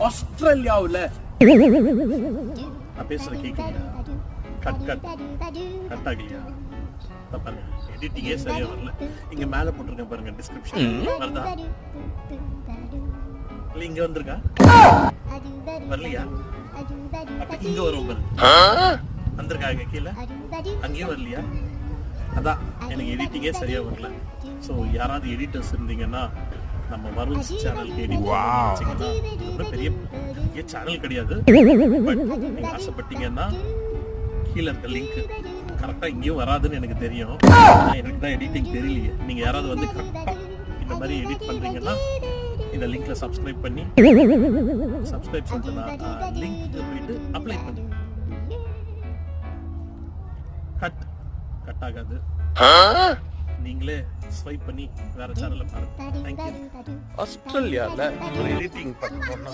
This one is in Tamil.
ஆஸ்திரேலியாவுல நான் பேசுற கேக்குறியா? கட் ஆகலையா? பாருங்க எடிட்டிங்கே சரியா வரல. இங்க மேல போட்டிருக்கேன் பாருங்க டிஸ்கிரிப்ஷன் வருதா? இல்ல இங்க வந்திருக்கா? வரலையா? அப்ப இங்க வரும் பாருங்க. வந்திருக்காங்க கீழே அங்கேயும் வரலையா? அதான் எனக்கு எடிட்டிங்கே சரியா வரல. ஸோ யாராவது எடிட்டர்ஸ் இருந்தீங்கன்னா நம்ம வருண் சேனலுக்கு எடிட் வச்சிங்கன்னா ரொம்ப பெரிய சேனல் கிடையாது. பட் நீங்க ஆசைப்பட்டீங்கன்னா கீழே இருக்க லிங்க் கரெக்டாக இங்கேயும் வராதுன்னு எனக்கு தெரியும். எனக்கு தான் எடிட்டிங் தெரியலையே. நீங்க யாராவது வந்து கரெக்டாக இந்த மாதிரி எடிட் பண்றீங்கன்னா இந்த லிங்க்ல சப்ஸ்கிரைப் பண்ணி சப்ஸ்கிரைப் சொல்லிட்டு நான் லிங்க் போயிட்டு அப்ளை பண்ணி கட் ஆகாது. நீங்களே ஸ்வைப் பண்ணி வேற சேனல்ல பாருங்க. தேங்க்யூ. ஆஸ்திரேலியால ஒரு எடிட்டிங் பண்ணணும்.